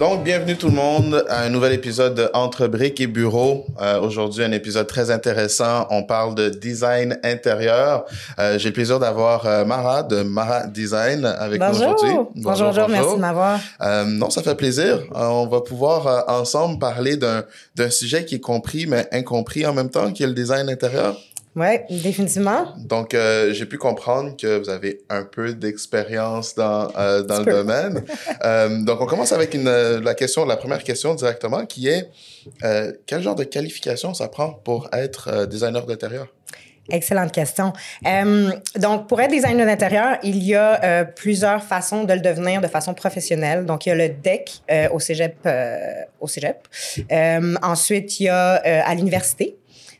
Donc, bienvenue tout le monde à un nouvel épisode de Entre briques et bureaux. Aujourd'hui, un épisode très intéressant. On parle de design intérieur. J'ai le plaisir d'avoir Mara de Mara Design avec nous aujourd'hui. Bonjour, merci de m'avoir. Non, ça fait plaisir. On va pouvoir ensemble parler d'un sujet qui est compris mais incompris en même temps, qui est le design intérieur. Oui, définitivement. Donc, j'ai pu comprendre que vous avez un peu d'expérience dans le domaine. Donc, on commence avec la première question directement, qui est quel genre de qualification ça prend pour être designer d'intérieur? Excellente question. Donc, pour être designer d'intérieur, il y a plusieurs façons de le devenir de façon professionnelle. Donc, il y a le DEC au cégep. Ensuite, il y a à l'université.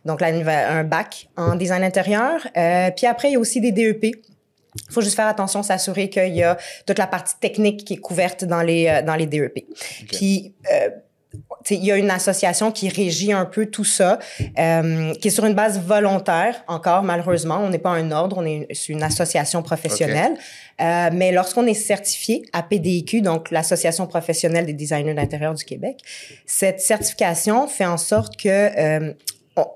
Donc, un bac en design intérieur. Puis après, il y a aussi des DEP. Il faut juste faire attention, s'assurer qu'il y a toute la partie technique qui est couverte dans les DEP. Okay. Puis, il y a une association qui régit un peu tout ça, qui est sur une base volontaire, encore, malheureusement. On n'est pas un ordre, c'est une association professionnelle. Okay. Mais lorsqu'on est certifié à PDIQ, donc l'Association professionnelle des designers d'intérieur du Québec, cette certification fait en sorte que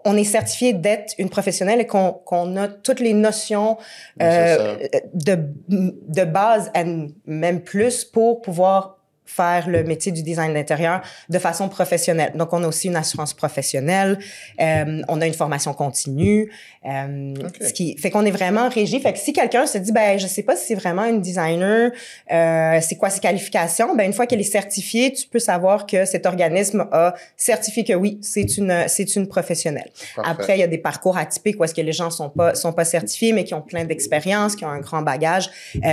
on est certifié d'être une professionnelle et qu'on a toutes les notions de base, et même plus, pour pouvoir faire le métier du design d'intérieur de façon professionnelle. Donc, on a aussi une assurance professionnelle, on a une formation continue, ce qui fait qu'on est vraiment régi. Fait que si quelqu'un se dit, ben, je sais pas si c'est vraiment une designer, c'est quoi ses qualifications, ben, une fois qu'elle est certifiée, tu peux savoir que cet organisme a certifié que oui, c'est une professionnelle. Parfait. Après, il y a des parcours atypiques où est-ce que les gens sont pas certifiés, mais qui ont plein d'expérience, qui ont un grand bagage.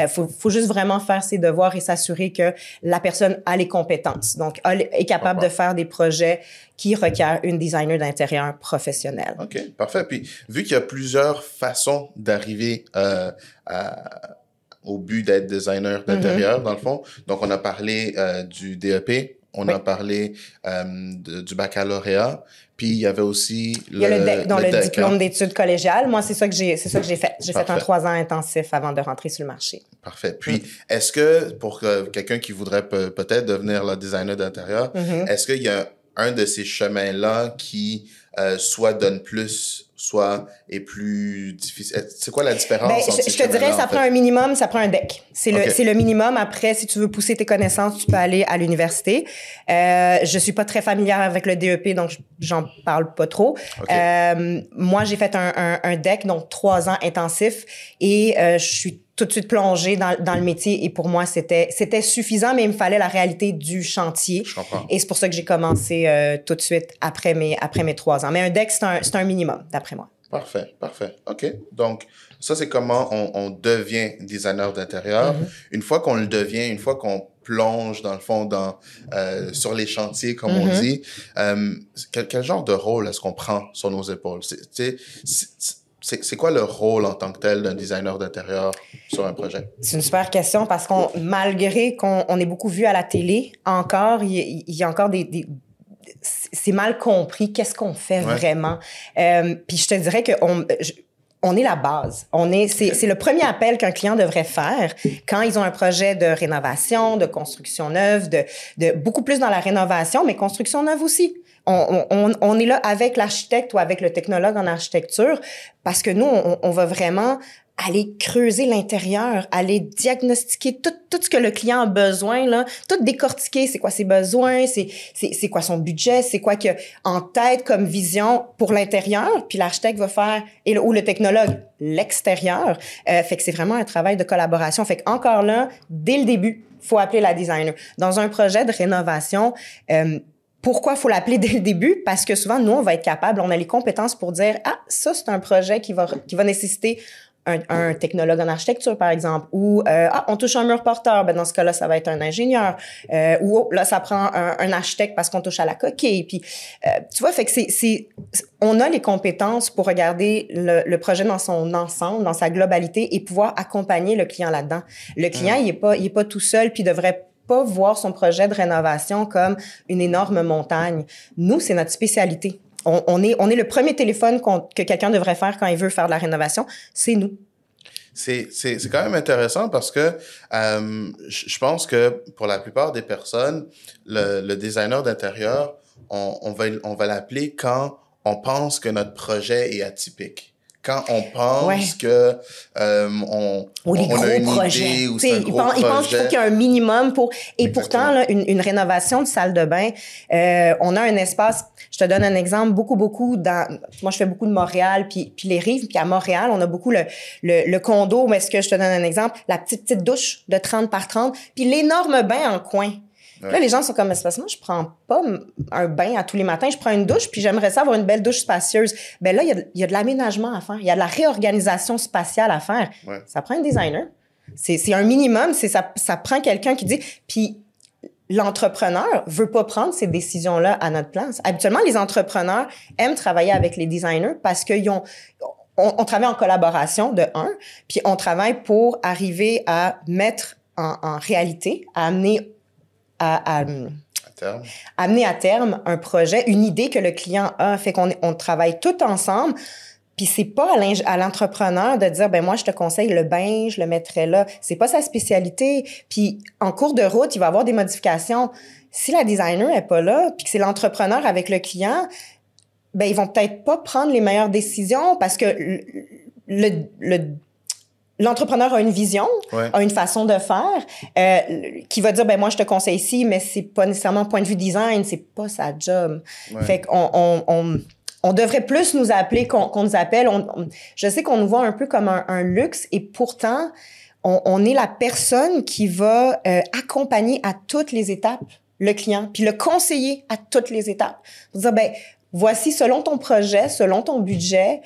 Faut juste vraiment faire ses devoirs et s'assurer que la personne a les compétences, donc est capable de faire des projets qui requièrent une designer d'intérieur professionnelle. OK, parfait. Puis, vu qu'il y a plusieurs façons d'arriver au but d'être designer d'intérieur, dans le fond, donc on a parlé du DEP, on a parlé du baccalauréat, puis il y avait aussi il y a le DEC, le diplôme d'études collégiales. Moi, c'est ça que j'ai fait. J'ai fait un 3 ans intensif avant de rentrer sur le marché. Parfait. Puis, est-ce que pour quelqu'un qui voudrait peut-être devenir le designer d'intérieur, est-ce qu'il y a un de ces chemins-là qui soit donne plus, soit est plus difficile? C'est quoi la différence entre ces je te dirais, ça prend un minimum, ça prend un DEC. C'est le minimum. Après, si tu veux pousser tes connaissances, tu peux aller à l'université. Je suis pas très familière avec le DEP, donc j'en parle pas trop. Moi, j'ai fait un DEC, donc 3 ans intensif, et je suis tout de suite plongée dans le métier, et pour moi, c'était suffisant, mais il me fallait la réalité du chantier. Je comprends. Et c'est pour ça que j'ai commencé tout de suite après mes 3 ans. Mais un DEC, c'est un minimum, d'après moi. Parfait. OK. Donc, ça, c'est comment on devient designer d'intérieur. Une fois qu'on le devient, une fois qu'on plonge, dans le fond, sur les chantiers, comme on dit, quel genre de rôle est-ce qu'on prend sur nos épaules? C'est quoi le rôle en tant que tel d'un designer d'intérieur sur un projet? C'est une super question parce malgré qu'on est beaucoup vu à la télé, encore, il y a encore c'est mal compris. Qu'est-ce qu'on fait vraiment? Puis je te dirais que on est la base. C'est le premier appel qu'un client devrait faire quand ils ont un projet de rénovation, de construction neuve, de beaucoup plus dans la rénovation, mais construction neuve aussi. On est là avec l'architecte ou avec le technologue en architecture parce que nous, on va vraiment aller creuser l'intérieur, aller diagnostiquer tout ce que le client a besoin, là, tout décortiquer, c'est quoi ses besoins, c'est quoi son budget, c'est quoi qu'il a en tête comme vision pour l'intérieur, puis l'architecte va faire, ou le technologue, l'extérieur. Fait que c'est vraiment un travail de collaboration. Fait qu'encore là, dès le début, faut appeler la designer. Dans un projet de rénovation, pourquoi faut l'appeler dès le début? Parce que souvent, nous, on va être capable, on a les compétences pour dire, ça, c'est un projet qui va nécessiter un technologue en architecture, par exemple, ou on touche un mur porteur, ben dans ce cas-là, ça va être un ingénieur, ou là, ça prend un architecte parce qu'on touche à la coquille. Puis, tu vois, fait que on a les compétences pour regarder le projet dans son ensemble, dans sa globalité, et pouvoir accompagner le client là-dedans. Le client, il est pas tout seul, puis il devrait pas voir son projet de rénovation comme une énorme montagne. Nous, c'est notre spécialité. On est le premier téléphone que quelqu'un devrait faire quand il veut faire de la rénovation, c'est nous. C'est quand même intéressant parce que je pense que pour la plupart des personnes, le designer d'intérieur, on va l'appeler quand on pense que notre projet est atypique. Quand on pense que on a une idée ou c'est un gros projet. Ils pensent qu'il faut qu'il y ait un minimum pour... Et Exactement. pourtant, là, une rénovation de salle de bain, on a un espace... Je te donne un exemple, beaucoup dans... Moi, je fais beaucoup de Montréal, puis les rives, puis à Montréal, on a beaucoup le condo, mais est-ce que je te donne un exemple? La petite douche de 30 par 30, puis l'énorme bain en coin. Ouais. Là, les gens sont comme, c'est parce que moi, je prends pas un bain à tous les matins, je prends une douche, puis j'aimerais ça avoir une belle douche spacieuse. Ben là, il y a de l'aménagement à faire, il y a de la réorganisation spatiale à faire. Ouais. Ça prend un designer. C'est un minimum, ça prend quelqu'un qui dit... Puis l'entrepreneur veut pas prendre ces décisions-là à notre place. Habituellement, les entrepreneurs aiment travailler avec les designers parce qu'ils ont... On travaille en collaboration, de un, puis on travaille pour arriver à mettre en réalité, à amener amener à terme un projet, une idée que le client a. Fait qu'on travaille tout ensemble. Puis c'est pas à l'entrepreneur de dire, ben moi, je te conseille le bain, je le mettrai là. C'est pas sa spécialité. Puis en cours de route, il va y avoir des modifications. Si la designer est pas là, puis que c'est l'entrepreneur avec le client, ben ils vont peut-être pas prendre les meilleures décisions parce que l'entrepreneur a une vision, a une façon de faire, qui va dire, ben moi, je te conseille ici, mais c'est pas nécessairement point de vue design, c'est pas sa job. Ouais. Fait qu'on devrait plus nous appeler qu'on nous appelle. Je sais qu'on nous voit un peu comme un luxe et pourtant, on est la personne qui va accompagner à toutes les étapes le client, puis le conseiller à toutes les étapes. Pour dire, ben voici, selon ton projet, selon ton budget,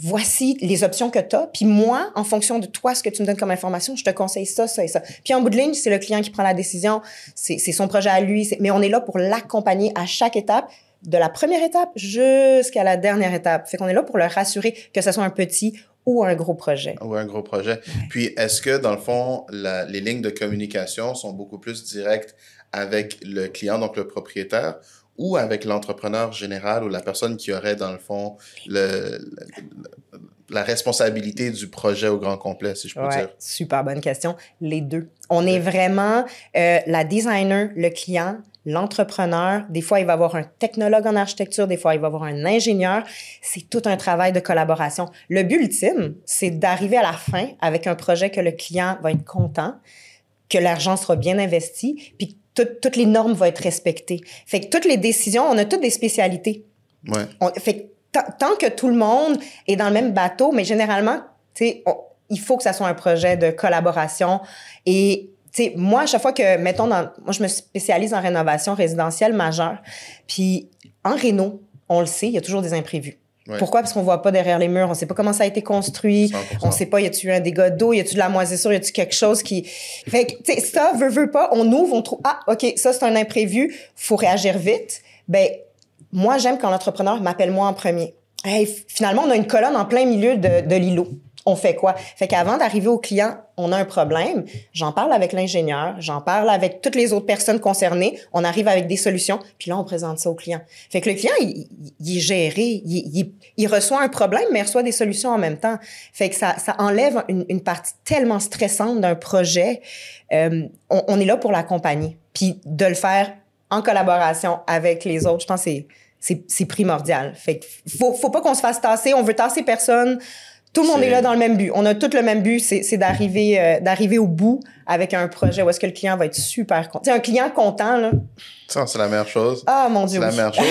voici les options que tu as. Puis moi, en fonction de toi, ce que tu me donnes comme information, je te conseille ça, ça et ça. Puis en bout de ligne, c'est le client qui prend la décision. C'est son projet à lui. Mais on est là pour l'accompagner à chaque étape, de la première étape jusqu'à la dernière étape. Fait qu'on est là pour le rassurer que ce soit un petit ou un gros projet. Ou un gros projet. Ouais. Puis est-ce que, dans le fond, les lignes de communication sont beaucoup plus directes avec le client, donc le propriétaire, ou avec l'entrepreneur général ou la personne qui aurait, dans le fond, la responsabilité du projet au grand complet, si je peux dire? Super bonne question. Les deux. On est vraiment la designer, le client, l'entrepreneur. Des fois, il va y avoir un technologue en architecture, des fois, il va y avoir un ingénieur. C'est tout un travail de collaboration. Le but ultime, c'est d'arriver à la fin avec un projet que le client va être content, que l'argent sera bien investi, puis toutes les normes vont être respectées. Fait que toutes les décisions, on a toutes des spécialités. Ouais. Fait que tant que tout le monde est dans le même bateau, mais généralement, tu sais, il faut que ça soit un projet de collaboration. Et, tu sais, moi, à chaque fois que, mettons, moi, je me spécialise en rénovation résidentielle majeure. Puis, en réno, on le sait, il y a toujours des imprévus. Ouais. Pourquoi? Parce qu'on voit pas derrière les murs, on sait pas comment ça a été construit, 100%. On sait pas, y a-tu eu un dégât d'eau, y a-tu de la moisissure, y a-tu quelque chose qui... Fait que, tu sais, ça, veut pas, on ouvre, on trouve, OK, ça, c'est un imprévu, faut réagir vite. Ben, moi, j'aime quand l'entrepreneur m'appelle moi en premier. Hey, finalement, on a une colonne en plein milieu de l'îlot. On fait quoi? Fait qu'avant d'arriver au client, on a un problème. J'en parle avec l'ingénieur, j'en parle avec toutes les autres personnes concernées. On arrive avec des solutions, puis là, on présente ça au client. Fait que le client, il est géré. Il reçoit un problème, mais il reçoit des solutions en même temps. Fait que ça enlève une partie tellement stressante d'un projet. On est là pour l'accompagner. Puis de le faire en collaboration avec les autres, je pense que c'est primordial. Fait que faut pas qu'on se fasse tasser. On veut tasser personne. Tout le monde est là dans le même but. On a tout le même but, c'est d'arriver au bout avec un projet où est-ce que le client va être super content. C'est un client content, là. Ça, c'est la meilleure chose. Ah, mon Dieu, c'est la meilleure chose.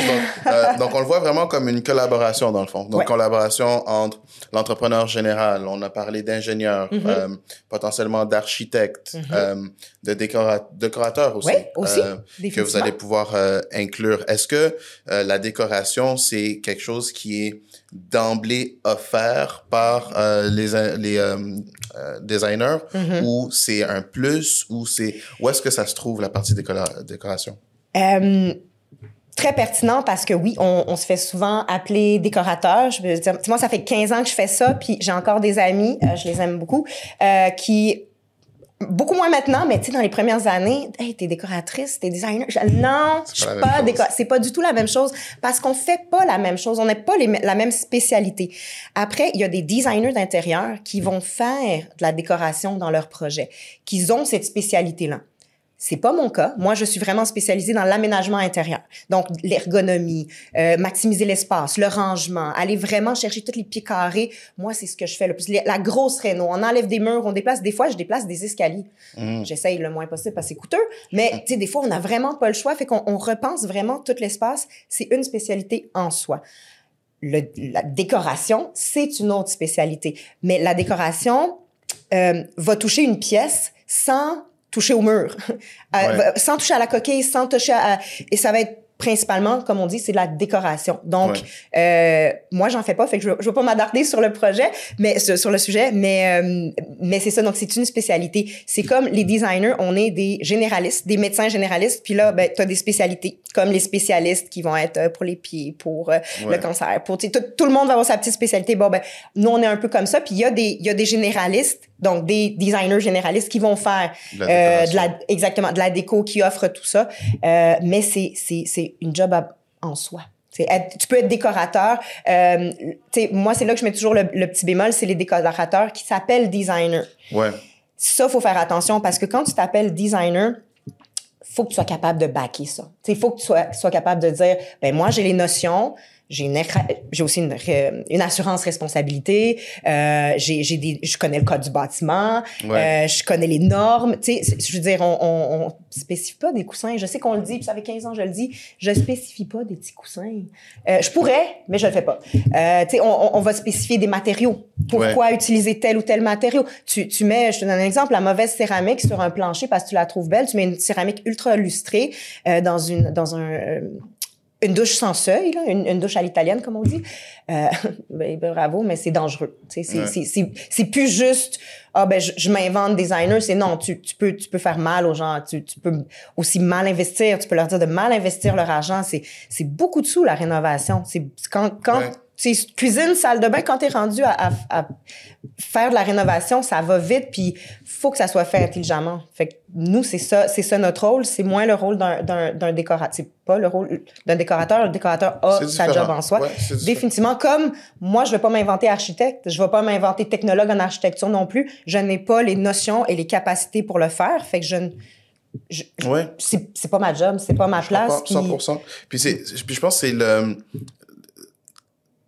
Donc, on le voit vraiment comme une collaboration, dans le fond. Donc, collaboration entre l'entrepreneur général, on a parlé d'ingénieur, potentiellement d'architecte, de décorateur aussi. Oui, aussi, que vous allez pouvoir inclure. Est-ce que la décoration, c'est quelque chose qui est d'emblée offert par les designers ou c'est un plus ou où est-ce que ça se trouve la partie décoration? Très pertinent parce que oui, on se fait souvent appeler décorateur. Je veux dire, moi, ça fait 15 ans que je fais ça, puis j'ai encore des amis, je les aime beaucoup, qui Beaucoup moins maintenant, mais tu sais, dans les premières années, hey, t'es décoratrice, t'es designer. Non, je suis pas décoratrice. C'est pas du tout la même chose parce qu'on fait pas la même chose. On n'a pas la même spécialité. Après, il y a des designers d'intérieur qui vont faire de la décoration dans leur projet, qui ont cette spécialité-là. C'est pas mon cas. Moi, je suis vraiment spécialisée dans l'aménagement intérieur. Donc, l'ergonomie, maximiser l'espace, le rangement, aller vraiment chercher tous les pieds carrés. Moi, c'est ce que je fais le plus. La grosse réno, on enlève des murs, on déplace. Des fois, je déplace des escaliers. J'essaye le moins possible parce que c'est coûteux. Mais, tu sais, des fois, on n'a vraiment pas le choix. Fait qu'on repense vraiment tout l'espace. C'est une spécialité en soi. La décoration, c'est une autre spécialité. Mais la décoration va toucher une pièce sans toucher au mur, sans toucher à la coquille, sans toucher et ça va être principalement, comme on dit, c'est de la décoration. Donc, moi, j'en fais pas, fait que je veux pas m'attarder sur le projet, mais sur le sujet, mais c'est ça. Donc, c'est une spécialité. C'est comme les designers, on est des généralistes, des médecins généralistes, puis là, ben, t'as des spécialités, comme les spécialistes qui vont être pour les pieds, pour le cancer, pour tout le monde va avoir sa petite spécialité. Bon, ben, nous, on est un peu comme ça, puis il y a des généralistes, donc des designers généralistes qui vont faire exactement de la déco, qui offrent tout ça, mais c'est une job en soi. Tu peux être décorateur. Moi, c'est là que je mets toujours le petit bémol, c'est les décorateurs qui s'appellent designer. Ouais. Ça, faut faire attention parce que quand tu t'appelles designer, faut que tu sois capable de backer ça. Il faut que tu sois capable de dire, ben moi, j'ai les notions, j'ai aussi une assurance responsabilité, je connais le code du bâtiment, je connais les normes, tu sais, je veux dire, on spécifie pas des coussins. Je sais qu'on le dit, puis ça fait 15 ans que je le dis, je spécifie pas des petits coussins. Je pourrais, mais je le fais pas. Tu sais, on va spécifier des matériaux. Pourquoi utiliser tel ou tel matériau? Tu mets, je te donne un exemple, la mauvaise céramique sur un plancher parce que tu la trouves belle, tu mets une céramique ultra lustrée dans une douche sans seuil, là, une douche à l'italienne, comme on dit. Ben, bravo, mais c'est dangereux. C'est plus juste, je m'invente designer. C'est non, tu peux faire mal aux gens. Tu peux aussi mal investir. Tu peux leur dire de mal investir leur argent. C'est beaucoup de sous, la rénovation. C'est quand cuisine, salle de bain, quand t'es rendu à faire de la rénovation, ça va vite, puis faut que ça soit fait intelligemment. Fait que nous, c'est ça notre rôle. C'est moins le rôle d'un décorateur. C'est pas le rôle d'un décorateur. Le décorateur a sa job en soi. Définitivement, comme moi, je vais pas m'inventer architecte, je vais pas m'inventer technologue en architecture non plus. Je n'ai pas les notions et les capacités pour le faire. Fait que c'est pas ma job, c'est pas ma place. 100%. Puis je pense que c'est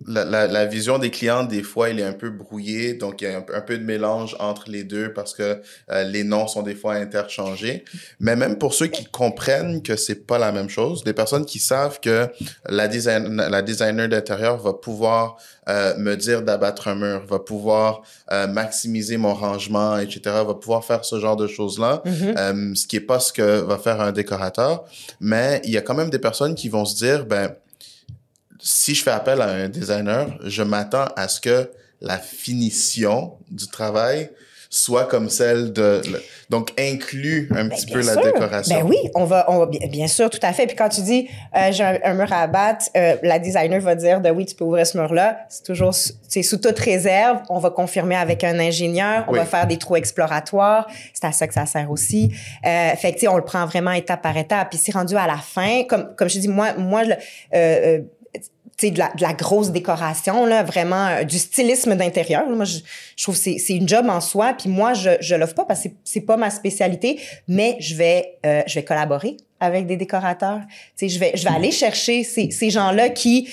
la vision des clients, des fois, il est un peu brouillé. Donc, il y a un peu de mélange entre les deux parce que les noms sont des fois interchangés. Mais même pour ceux qui comprennent que c'est pas la même chose, des personnes qui savent que la designer d'intérieur va pouvoir me dire d'abattre un mur, va pouvoir maximiser mon rangement, etc., va pouvoir faire ce genre de choses-là, ce qui est pas ce que va faire un décorateur. Mais il y a quand même des personnes qui vont se dire, si je fais appel à un designer, je m'attends à ce que la finition du travail soit comme celle donc inclut un petit peu la décoration. Ben oui, on va bien sûr, tout à fait. Puis quand tu dis j'ai un mur à abattre, la designer va dire oui, tu peux ouvrir ce mur-là. C'est toujours sous toute réserve. On va confirmer avec un ingénieur. On va faire des trous exploratoires. C'est à ça que ça sert aussi. Fait que tu sais, on le prend vraiment étape par étape. Puis c'est rendu à la fin, comme je dis, moi de la grosse décoration, là, vraiment du stylisme d'intérieur. Moi, je trouve que c'est une job en soi. Puis moi, je l'offre pas parce que c'est pas ma spécialité, mais je vais collaborer avec des décorateurs. Tu sais, je vais aller chercher ces gens-là qui,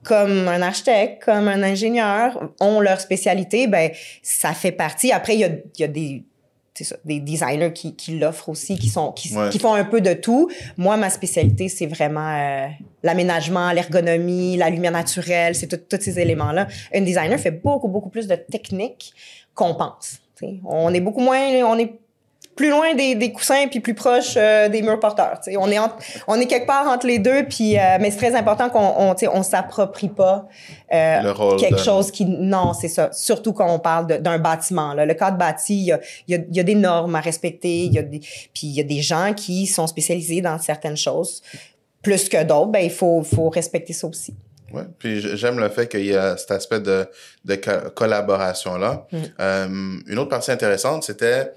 comme un architecte, comme un ingénieur, ont leur spécialité. Ben, ça fait partie. Après, il y a des designers qui l'offrent aussi, qui font un peu de tout. Moi, ma spécialité, c'est vraiment l'aménagement, l'ergonomie, la lumière naturelle, c'est tous ces éléments-là. Un designer fait beaucoup, beaucoup plus de technique qu'on pense. T'sais. On est plus loin des coussins puis plus proche des murs porteurs. T'sais. On est quelque part entre les deux, puis mais c'est très important qu'on s'approprie pas le rôle quelque chose qui... Non, c'est ça. Surtout quand on parle d'un bâtiment. Là. Le cadre bâti, il y a des normes à respecter, puis il y a des gens qui sont spécialisés dans certaines choses. Plus que d'autres, ben il faut respecter ça aussi. Ouais, puis j'aime le fait qu'il y a cet aspect de collaboration-là. Une autre partie intéressante, c'était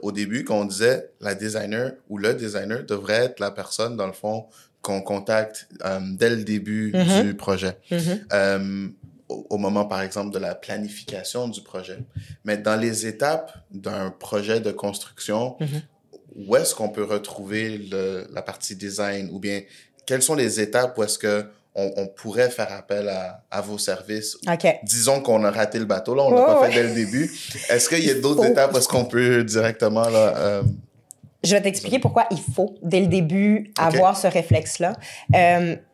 au début qu'on disait la designer ou le designer devrait être la personne, dans le fond, qu'on contacte dès le début du projet. Au moment, par exemple, de la planification du projet. Mais dans les étapes d'un projet de construction, où est-ce qu'on peut retrouver la partie design? Ou bien, quelles sont les étapes où est-ce que on pourrait faire appel à vos services? Disons qu'on a raté le bateau, là, on l'a pas fait dès le début. Est-ce qu'il y a d'autres étapes où est-ce qu'on peut directement... là Je vais t'expliquer pourquoi il faut, dès le début, avoir ce réflexe-là.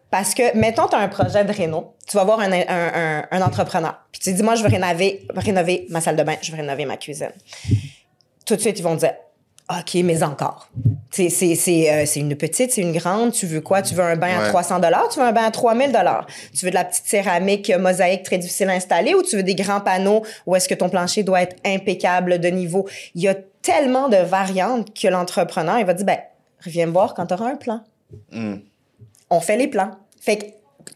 Parce que, mettons, tu as un projet de réno, tu vas voir un entrepreneur, puis tu te dis, moi, je veux rénover ma salle de bain, je veux rénover ma cuisine. Tout de suite, ils vont dire, OK, mais encore. C'est une petite, c'est une grande, tu veux quoi? Tu veux un bain à $300? Tu veux un bain à $3,000? Tu veux de la petite céramique mosaïque très difficile à installer ou tu veux des grands panneaux où est-ce que ton plancher doit être impeccable de niveau? Il y a tellement de variantes que l'entrepreneur, il va dire, reviens me voir quand tu auras un plan. On fait les plans. Fait que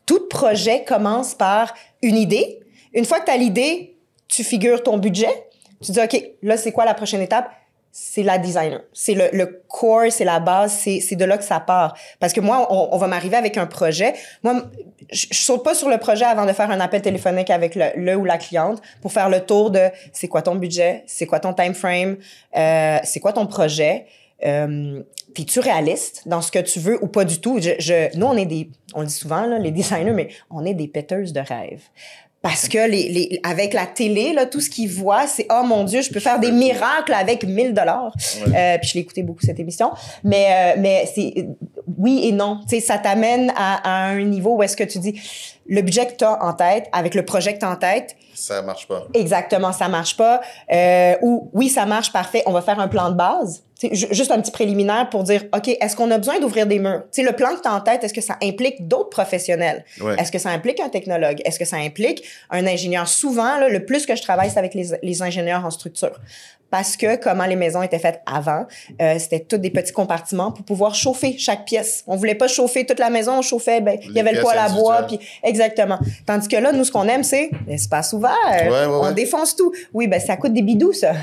tout projet commence par une idée. Une fois que tu as l'idée, tu figures ton budget. Tu dis, OK, là, c'est quoi la prochaine étape? C'est la designer. C'est le core, c'est la base, c'est de là que ça part. Parce que moi, on va m'arriver avec un projet. Moi, je saute pas sur le projet avant de faire un appel téléphonique avec le ou la cliente pour faire le tour de c'est quoi ton budget, c'est quoi ton time frame, c'est quoi ton projet. T'es-tu réaliste dans ce que tu veux ou pas du tout? Nous, on le dit souvent, là, les designers, mais on est des péteuses de rêves. Parce que avec la télé, là, tout ce qu'ils voient, c'est « Oh mon Dieu, je peux faire des miracles avec $1,000 ». Puis je l'ai écouté beaucoup, cette émission. Mais c'est oui et non. Tu sais, ça t'amène à un niveau où est-ce que tu dis le budget que tu as en tête, avec le projet que tu as en tête. Ça marche pas. Exactement, ça marche pas. Ou oui, ça marche, parfait, on va faire un plan de base. T'sais, juste un petit préliminaire pour dire, OK, est-ce qu'on a besoin d'ouvrir des murs? Tu sais, le plan que tu as en tête, est-ce que ça implique d'autres professionnels? Est-ce que ça implique un technologue? Est-ce que ça implique un ingénieur? Souvent, là, le plus que je travaille, c'est avec les ingénieurs en structure. Parce que comment les maisons étaient faites avant, c'était tous des petits compartiments pour pouvoir chauffer chaque pièce. On voulait pas chauffer toute la maison, on chauffait, il y avait le poêle à bois, puis exactement. Tandis que là, nous, ce qu'on aime, c'est l'espace ouvert. On défonce tout. Oui, ça coûte des bidous, ça.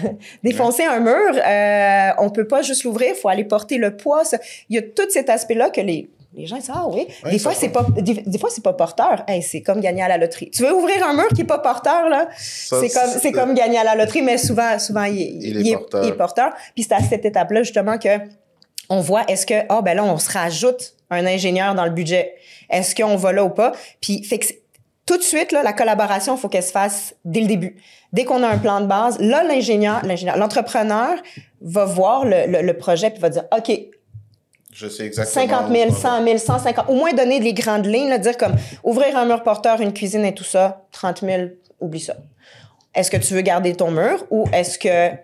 Défoncer un mur, on peut pas juste l'ouvrir, faut aller porter le poids. Ça. Il y a tout cet aspect-là que les gens disent, ah oui. Des fois, c'est pas porteur. Hey, c'est comme gagner à la loterie. Tu veux ouvrir un mur qui est pas porteur, là? C'est comme gagner à la loterie, mais souvent, il est porteur. Puis c'est à cette étape-là, justement, que on voit, est-ce que, là, on se rajoute un ingénieur dans le budget. Est-ce qu'on va là ou pas? Puis, fait que tout de suite, là, la collaboration, il faut qu'elle se fasse dès le début. Dès qu'on a un plan de base, là, l'entrepreneur va voir le projet puis va dire, OK, je sais exactement. 50 000, 100 000, 150 au moins donner les grandes lignes, là, dire comme ouvrir un mur porteur, une cuisine et tout ça, 30 000, oublie ça. Est-ce que tu veux garder ton mur ou est-ce que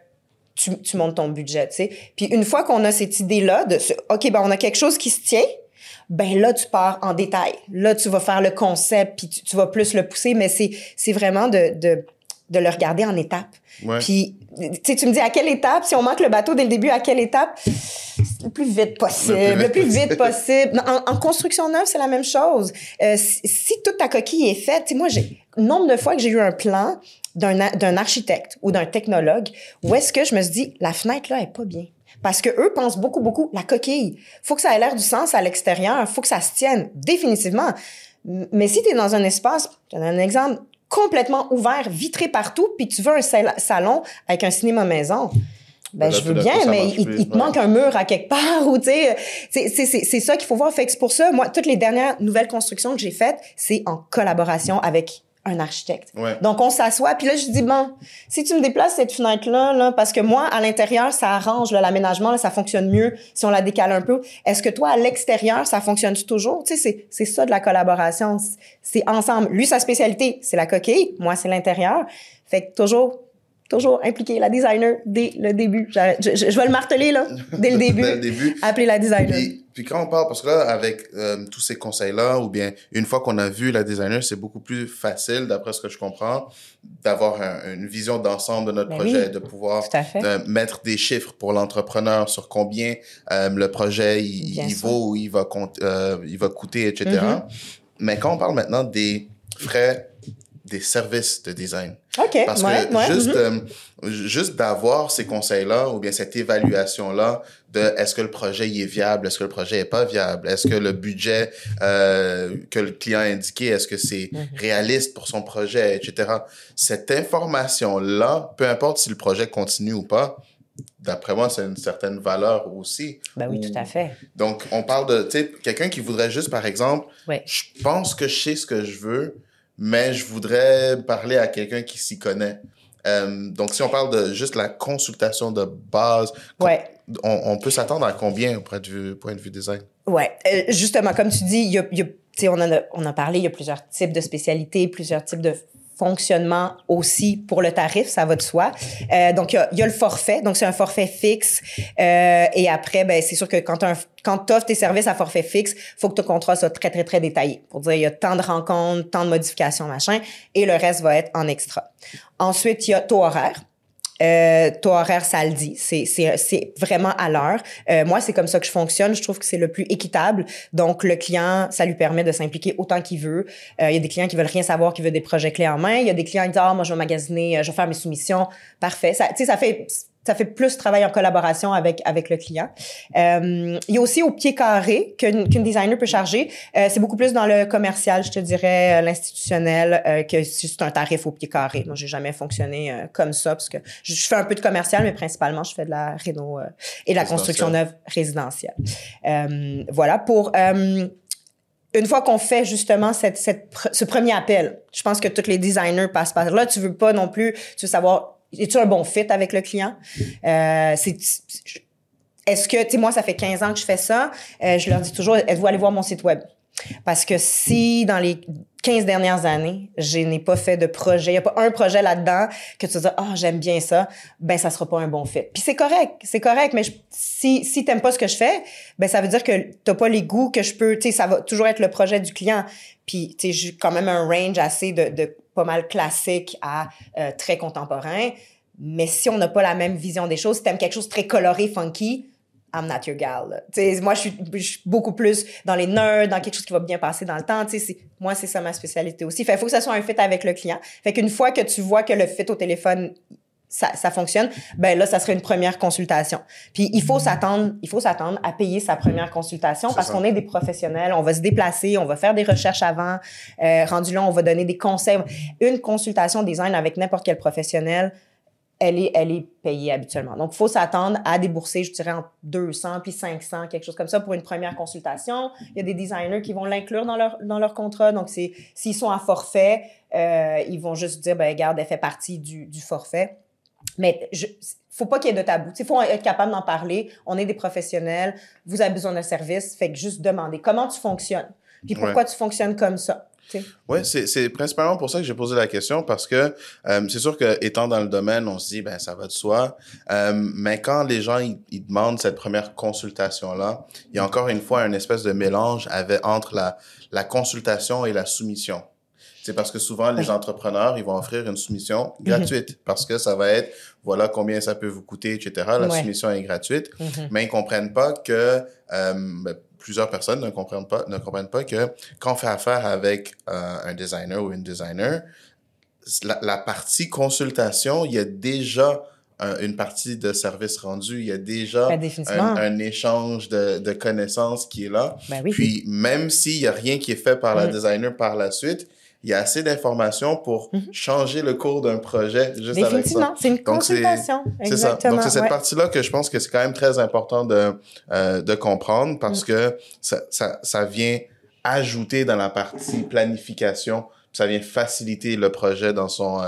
tu montes ton budget, tu sais? Puis une fois qu'on a cette idée-là de OK, on a quelque chose qui se tient, là, tu pars en détail. Là, tu vas faire le concept puis tu vas plus le pousser, mais c'est vraiment de le regarder en étapes. Puis, tu me dis à quelle étape, si on manque le bateau dès le début, à quelle étape? Le plus vite possible. Le plus vite possible. En construction neuve, c'est la même chose. Si toute ta coquille est faite, moi, nombre de fois que j'ai eu un plan d'un architecte ou d'un technologue où est-ce que je me suis dit, la fenêtre, là, elle est pas bien. Parce que eux pensent beaucoup, la coquille. Faut que ça ait l'air du sens à l'extérieur. Faut que ça se tienne. Définitivement. Mais si tu es dans un espace, je donne un exemple, complètement ouvert, vitré partout, puis tu veux un salon avec un cinéma maison, je veux bien, mais il te manque un mur à quelque part, ou tu sais, c'est ça qu'il faut voir. Fait que c'est pour ça, moi, toutes les dernières nouvelles constructions que j'ai faites, c'est en collaboration avec un architecte. Donc, on s'assoit, puis là, je dis, si tu me déplaces cette fenêtre-là, là, parce que moi, à l'intérieur, ça arrange l'aménagement, là, ça fonctionne mieux si on la décale un peu. Est-ce que toi, à l'extérieur, ça fonctionne toujours? Tu sais, c'est ça de la collaboration. C'est ensemble. Lui, sa spécialité, c'est la coquille. Moi, c'est l'intérieur. Fait que toujours impliquer la designer dès le début. Je vais le marteler, là, dès le début. Dès le début. Appeler la designer. Puis quand on parle, parce que là, avec tous ces conseils-là, ou bien une fois qu'on a vu la designer, c'est beaucoup plus facile, d'après ce que je comprends, d'avoir une vision d'ensemble de notre projet, de pouvoir mettre des chiffres pour l'entrepreneur sur combien le projet il vaut, il va coûter, etc. Mais quand on parle maintenant des frais des services de design. OK, Parce que juste d'avoir ces conseils-là ou bien cette évaluation-là de est-ce que le projet il est viable, est-ce que le projet est pas viable, est-ce que le budget que le client a indiqué, est-ce que c'est réaliste pour son projet, etc. Cette information-là, peu importe si le projet continue ou pas, d'après moi, c'est une certaine valeur aussi. Ben oui, tout à fait. Donc, on parle de, tu sais, quelqu'un qui voudrait juste, par exemple, je pense que je sais ce que je veux, mais je voudrais parler à quelqu'un qui s'y connaît. Donc, si on parle de juste la consultation de base, on peut s'attendre à combien au point de vue design? Ouais, justement, comme tu dis, on a parlé, il y a plusieurs types de spécialités, plusieurs types de fonctionnement aussi pour le tarif, ça va de soi. Donc, il y a le forfait. Donc, c'est un forfait fixe. Et après, ben, c'est sûr que quand tu offres tes services à forfait fixe, faut que ton contrat soit très, très, très détaillé pour dire il y a tant de rencontres, tant de modifications, machin, et le reste va être en extra. Ensuite, il y a taux horaire. Taux horaire, ça le dit. C'est vraiment à l'heure. Moi, c'est comme ça que je fonctionne. Je trouve que c'est le plus équitable. Donc, le client, ça lui permet de s'impliquer autant qu'il veut. Il y a des clients qui veulent rien savoir, qui veulent des projets clés en main. Il y a des clients qui disent, moi, je vais magasiner, je vais faire mes soumissions. Parfait. Ça fait plus travail en collaboration avec le client. Il y a aussi au pied carré qu'une designer peut charger. C'est beaucoup plus dans le commercial, je te dirais, l'institutionnel, que c'est un tarif au pied carré. Moi, j'ai jamais fonctionné comme ça parce que je fais un peu de commercial, mais principalement, je fais de la réno et de la construction neuve résidentielle. Voilà, pour... une fois qu'on fait justement ce premier appel, je pense que tous les designers passent par là. Tu veux pas non plus, tu veux savoir... Es-tu un bon fit avec le client? Est-ce que, tu sais, moi, ça fait 15 ans que je fais ça. Je leur dis toujours, êtes-vous allé voir mon site web? Parce que si, dans les 15 dernières années, je n'ai pas fait de projet, il n'y a pas un projet là-dedans que tu te dis, j'aime bien ça, ben, ça sera pas un bon fit. Puis c'est correct, mais si t'aimes pas ce que je fais, ben, ça veut dire que t'as pas les goûts que je peux, tu sais, ça va toujours être le projet du client. Puis, tu sais, j'ai quand même un range assez de pas mal classique à très contemporain. Mais si on n'a pas la même vision des choses, si t'aimes quelque chose de très coloré, funky, I'm not your gal. Tu sais, moi, je suis beaucoup plus dans les nerds, dans quelque chose qui va bien passer dans le temps. Tu sais, moi, c'est ça ma spécialité aussi. Fait, il faut que ça soit un fit avec le client. Fait qu'une fois que tu vois que le fit au téléphone, ça fonctionne, ben là, ça serait une première consultation. Puis il faut s'attendre à payer sa première consultation parce qu'on est des professionnels, on va se déplacer, on va faire des recherches avant, rendu là, on va donner des conseils. Une consultation design avec n'importe quel professionnel, elle est payée habituellement. Donc, il faut s'attendre à débourser, je dirais, entre 200 puis 500, quelque chose comme ça, pour une première consultation. Il y a des designers qui vont l'inclure dans leur contrat. Donc, s'ils sont à forfait, ils vont juste dire, ben regarde, elle fait partie du forfait. Mais faut pas qu'il y ait de tabou. Il faut être capable d'en parler. On est des professionnels. Vous avez besoin d'un service. Fait que juste demander comment tu fonctionnes. Puis pourquoi tu fonctionnes comme ça. Oui, c'est principalement pour ça que j'ai posé la question parce que c'est sûr que étant dans le domaine, on se dit ben ça va de soi. Mais quand les gens ils demandent cette première consultation-là, il y a encore une fois une espèce de mélange entre la consultation et la soumission. C'est parce que souvent, les entrepreneurs, ils vont offrir une soumission gratuite parce que ça va être, voilà combien ça peut vous coûter, etc. La soumission est gratuite, mais ils comprennent pas que, plusieurs personnes ne comprennent pas que quand on fait affaire avec un designer ou une designer, la partie consultation, il y a déjà une partie de service rendu, il y a déjà un échange de connaissances qui est là. Ben oui. Puis, même s'il y a rien qui est fait par la designer par la suite, il y a assez d'informations pour changer le cours d'un projet juste avec ça. C'est une consultation. C'est ça. Donc, c'est cette partie-là que je pense que c'est quand même très important de comprendre parce que ça vient ajouter dans la partie planification, ça vient faciliter le projet dans son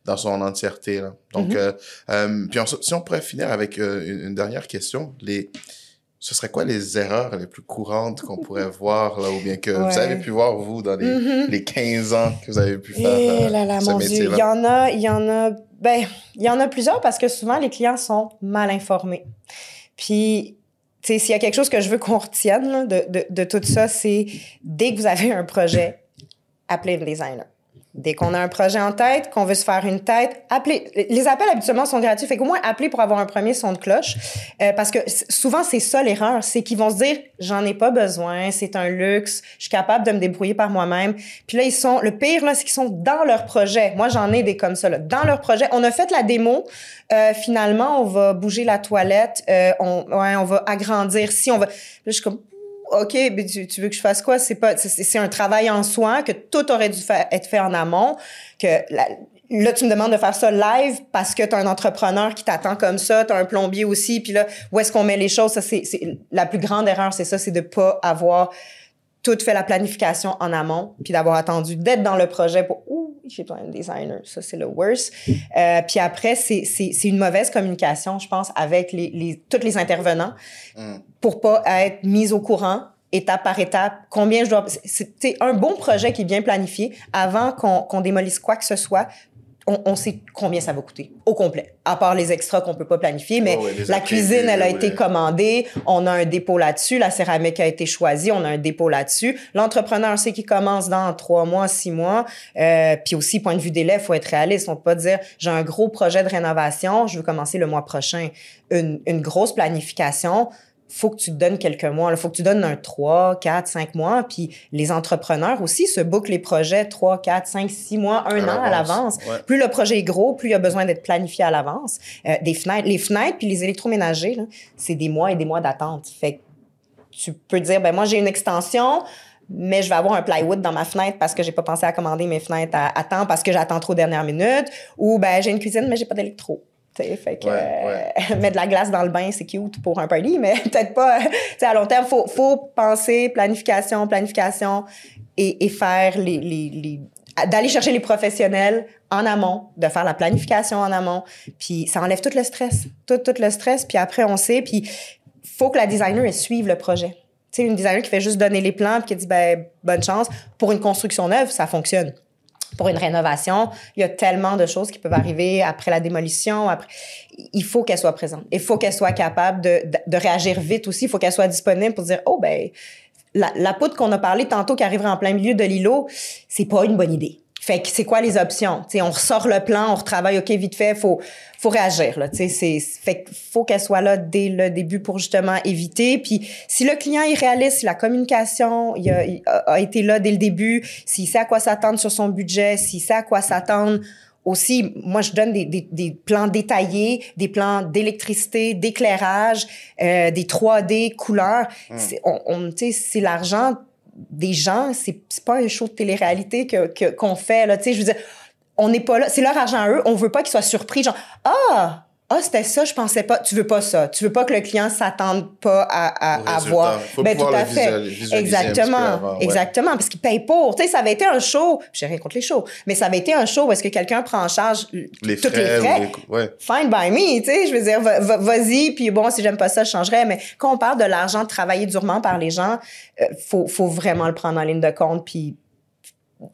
entièreté, là. Donc, puis si on pourrait finir avec une dernière question, ce serait quoi les erreurs les plus courantes qu'on pourrait voir, là, ou bien que vous avez pu voir, vous, dans les 15 ans que vous avez pu faire ce métier-là? Il y en a plusieurs parce que souvent, les clients sont mal informés. Puis, tu sais, s'il y a quelque chose que je veux qu'on retienne là, de tout ça, c'est dès que vous avez un projet, appelez le designer. Dès qu'on a un projet en tête, qu'on veut se faire une tête, appelez. Les appels, habituellement, sont gratuits. Fait qu'au moins, appelez pour avoir un premier son de cloche. Parce que souvent, c'est ça l'erreur. C'est qu'ils vont se dire, j'en ai pas besoin, c'est un luxe, je suis capable de me débrouiller par moi-même. Puis là, le pire, là, c'est qu'ils sont dans leur projet. Moi, j'en ai des comme ça, là. Dans leur projet. On a fait la démo. Finalement, on va bouger la toilette. On va agrandir. Si on va... Là, je suis comme... OK, mais tu veux que je fasse quoi? C'est un travail en soi que tout aurait dû être fait en amont, que là, tu me demandes de faire ça live parce que tu as un entrepreneur qui t'attend comme ça, tu as un plombier aussi, puis là, où est-ce qu'on met les choses? Ça, c'est la plus grande erreur, c'est ça, c'est de pas avoir tout fait la planification en amont, puis d'avoir attendu d'être dans le projet pour j'ai besoin d'un designer, ça c'est le worst. Puis après c'est une mauvaise communication, je pense, avec tous les intervenants pour pas être mis au courant étape par étape, combien je dois... C'est un bon projet qui est bien planifié avant qu'on démolisse quoi que ce soit. On sait combien ça va coûter au complet, à part les extras qu'on peut pas planifier, mais la cuisine, elle a été commandée, on a un dépôt là-dessus, la céramique a été choisie, on a un dépôt là-dessus. L'entrepreneur sait qu'il commence dans 3 mois, 6 mois, puis aussi, point de vue délai, il faut être réaliste. On peut pas dire, j'ai un gros projet de rénovation, je veux commencer le mois prochain. Une grosse planification, faut que tu te donnes quelques mois. Il faut que tu donnes un 3, 4, 5 mois. Puis les entrepreneurs aussi se bookent les projets 3, 4, 5, 6 mois, un an à l'avance. Ouais. Plus le projet est gros, plus il y a besoin d'être planifié à l'avance. Les fenêtres puis les électroménagers, là, c'est des mois et des mois d'attente. Fait que tu peux dire, ben moi, j'ai une extension, mais je vais avoir un plywood dans ma fenêtre parce que j'ai pas pensé à commander mes fenêtres à temps parce que j'attends trop dernière minute. Ou ben j'ai une cuisine, mais j'ai pas d'électro. T'sais, fait que mettre de la glace dans le bain, c'est cute pour un party, mais peut-être pas. À long terme, faut penser planification et faire d'aller chercher les professionnels en amont, de faire la planification en amont, puis ça enlève tout le stress, tout le stress, puis après on sait, puis faut que la designer elle suive le projet. Tu sais, une designer qui fait juste donner les plans puis qui dit ben bonne chance. Pour une construction neuve, ça fonctionne. Pour une rénovation, il y a tellement de choses qui peuvent arriver après la démolition. Il faut qu'elle soit présente. Il faut qu'elle soit capable de réagir vite aussi. Il faut qu'elle soit disponible pour dire, oh, ben, la poudre qu'on a parlé tantôt qui arriverait en plein milieu de l'îlot, c'est pas une bonne idée. Fait que c'est quoi les options? T'sais, on ressort le plan, on retravaille, OK, vite fait, faut réagir, là. Fait qu'il faut qu'elle soit là dès le début pour justement éviter. Puis si le client est réaliste, si la communication il a été là dès le début, s'il sait à quoi s'attendre sur son budget, s'il sait à quoi s'attendre aussi, moi, je donne des plans détaillés, des plans d'électricité, d'éclairage, des 3D, couleurs. C'est l'argent des gens, c'est pas un show de télé-réalité qu'on fait, là, tu sais, je veux dire, on n'est pas là, c'est leur argent à eux, on veut pas qu'ils soient surpris, genre, c'était ça, je pensais pas, tu veux pas ça, tu veux pas que le client s'attende pas à voir. Ben, tout à fait. Exactement, parce qu'il paye pour, tu sais, ça avait été un show, j'ai rien contre les shows, mais ça avait été un show où est-ce que quelqu'un prend en charge tous les frais. Fine by me, tu sais, je veux dire, vas-y, puis bon, si j'aime pas ça, je changerais, mais quand on parle de l'argent travaillé durement par les gens, faut vraiment le prendre en ligne de compte, puis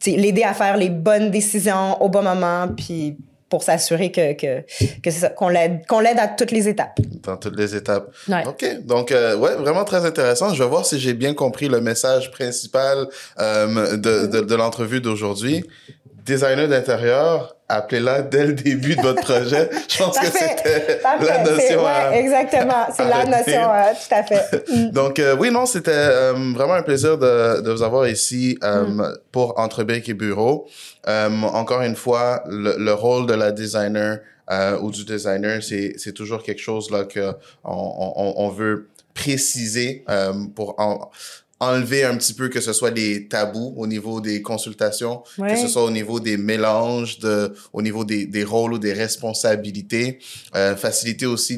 l'aider à faire les bonnes décisions au bon moment, puis pour s'assurer que c'est ça, qu'on l'aide à toutes les étapes. Dans toutes les étapes. Ouais. OK. Donc, vraiment très intéressant. Je vais voir si j'ai bien compris le message principal de l'entrevue d'aujourd'hui. Designer d'intérieur, appelez-la dès le début de votre projet. Je pense que c'était la notion. Exactement. C'est la notion, tout à fait. Donc, oui, non, c'était vraiment un plaisir de vous avoir ici pour Entre Briques et Bureau. Encore une fois, le rôle de la designer ou du designer, c'est toujours quelque chose là que on veut préciser pour enlever un petit peu que ce soit des tabous au niveau des consultations, que ce soit au niveau des mélanges, au niveau des rôles ou des responsabilités, faciliter aussi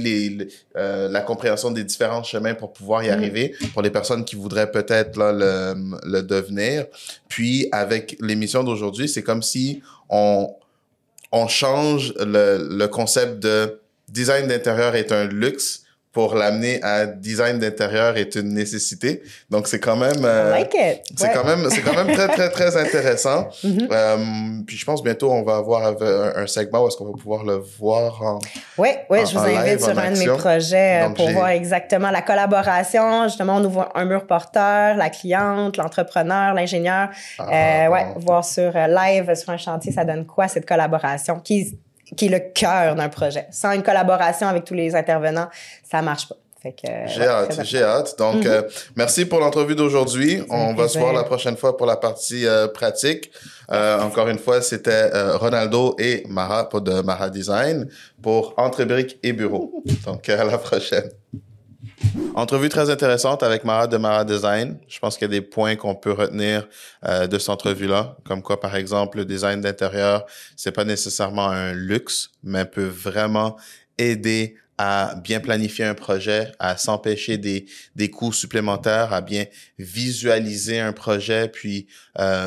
la compréhension des différents chemins pour pouvoir y arriver pour les personnes qui voudraient peut-être là le devenir. Puis avec l'émission d'aujourd'hui, c'est comme si on change le concept de design d'intérieur est un luxe pour l'amener à design d'intérieur est une nécessité. Donc, c'est quand même... c'est quand même très, très, très intéressant. Puis, je pense bientôt, on va avoir un segment où est-ce qu'on va pouvoir le voir en Oui, je vous invite sur un de mes projets pour voir exactement la collaboration. Justement, on ouvre un mur porteur, la cliente, l'entrepreneur, l'ingénieur. Voir sur live, sur un chantier, ça donne quoi, cette collaboration qui est le cœur d'un projet. Sans une collaboration avec tous les intervenants, ça marche pas. Fait que, j'ai hâte. Donc, merci pour l'entrevue d'aujourd'hui. On va se voir la prochaine fois pour la partie pratique. Encore une fois, c'était Ronaldo et Mara de Mara Design pour Entre briques et bureaux. Donc, à la prochaine. Entrevue très intéressante avec Mara de Mara Design. Je pense qu'il y a des points qu'on peut retenir de cette entrevue-là, comme quoi, par exemple, le design d'intérieur, c'est pas nécessairement un luxe, mais peut vraiment aider à bien planifier un projet, à s'empêcher des coûts supplémentaires, à bien visualiser un projet, puis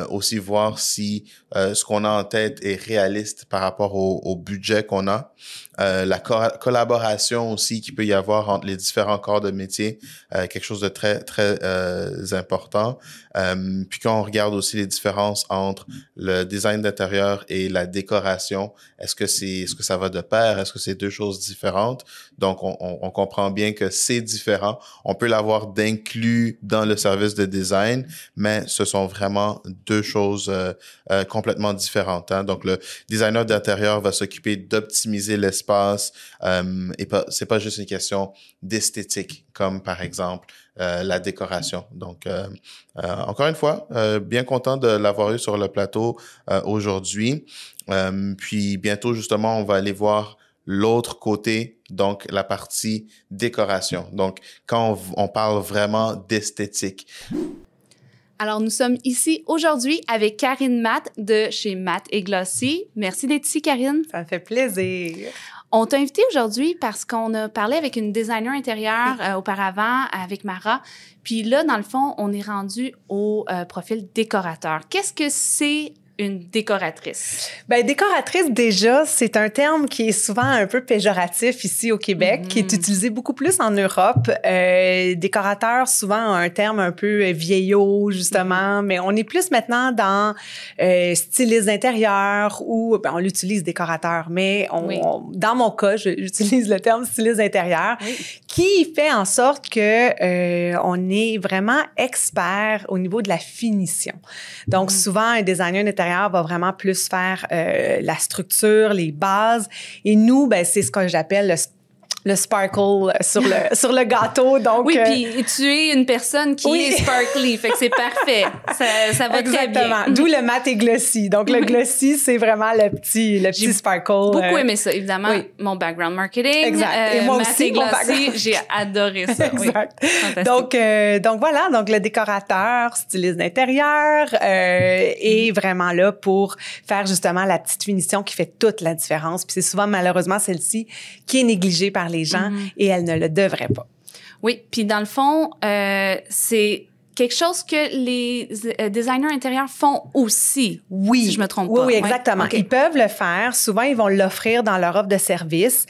aussi voir si ce qu'on a en tête est réaliste par rapport au budget qu'on a. La collaboration aussi qu'il peut y avoir entre les différents corps de métier, quelque chose de très, très important. Puis quand on regarde aussi les différences entre le design d'intérieur et la décoration, est-ce que ça va de pair? Est-ce que c'est deux choses différentes? Donc, on comprend bien que c'est différent. On peut l'avoir d'inclus dans le service de design, mais ce sont vraiment deux choses complètement différentes. Hein? Donc, le designer d'intérieur va s'occuper d'optimiser l'espace et c'est pas juste une question d'esthétique, comme par exemple la décoration. Donc, encore une fois, bien content de l'avoir eu sur le plateau aujourd'hui. Puis bientôt, justement, on va aller voir l'autre côté, donc la partie décoration. Donc, quand on parle vraiment d'esthétique. Alors, nous sommes ici aujourd'hui avec Karine Matt de chez Matt & Glossy. Merci d'être ici, Karine. Ça me fait plaisir. On t'a invité aujourd'hui parce qu'on a parlé avec une designer intérieure auparavant, avec Mara. Puis là, dans le fond, on est rendu au profil décorateur. Qu'est-ce que c'est une décoratrice? Ben, décoratrice, déjà, c'est un terme qui est souvent un peu péjoratif ici au Québec, qui est utilisé beaucoup plus en Europe. Décorateur, souvent, un terme un peu vieillot, justement, mais on est plus maintenant dans styliste d'intérieur ou, on l'utilise décorateur, mais dans mon cas, j'utilise le terme styliste d'intérieur, qui fait en sorte que on est vraiment expert au niveau de la finition. Donc, souvent, un designer d'intérieur va vraiment plus faire la structure, les bases. Et nous, ben, c'est ce que j'appelle le sparkle sur le gâteau. Donc, oui, puis tu es une personne qui est sparkly, fait que c'est parfait. Ça va très bien. D'où le Matt & Glossy. Donc, le glossy, c'est vraiment le petit sparkle. Beaucoup aimé ça, évidemment. Oui. Mon background marketing. Exact. Et moi Matt aussi, & Glossy, j'ai adoré ça. Exact. Oui. Donc voilà. Donc, le décorateur, styliste d'intérieur, est vraiment là pour faire justement la petite finition qui fait toute la différence. Puis c'est souvent, malheureusement, celle-ci qui est négligée par les gens et elle ne le devrait pas. Oui, puis dans le fond, c'est quelque chose que les designers intérieurs font aussi, si je me trompe pas. Oui, exactement. Okay. Ils peuvent le faire. Souvent, ils vont l'offrir dans leur offre de service.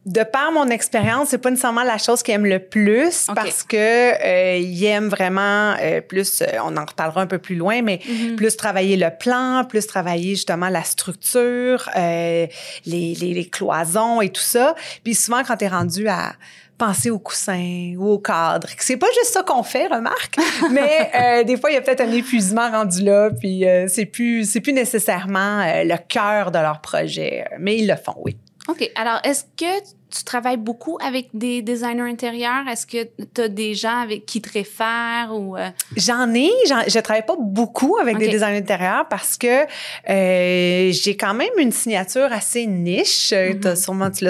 De par mon expérience, c'est pas nécessairement la chose qu'ils aiment le plus parce que ils aiment vraiment plus, on en reparlera un peu plus loin, mais plus travailler le plan, plus travailler justement la structure, les cloisons et tout ça. Puis souvent, quand t'es rendu à penser au coussin ou au cadre. C'est pas juste ça qu'on fait, remarque, mais des fois, il y a peut-être un épuisement rendu là, puis c'est plus nécessairement le cœur de leur projet, mais ils le font, oui. OK. Alors, est-ce que tu travailles beaucoup avec des designers intérieurs? Est-ce que tu as des gens avec qui te réfèrent ou... Je travaille pas beaucoup avec des designers intérieurs parce que j'ai quand même une signature assez niche. Tu l'as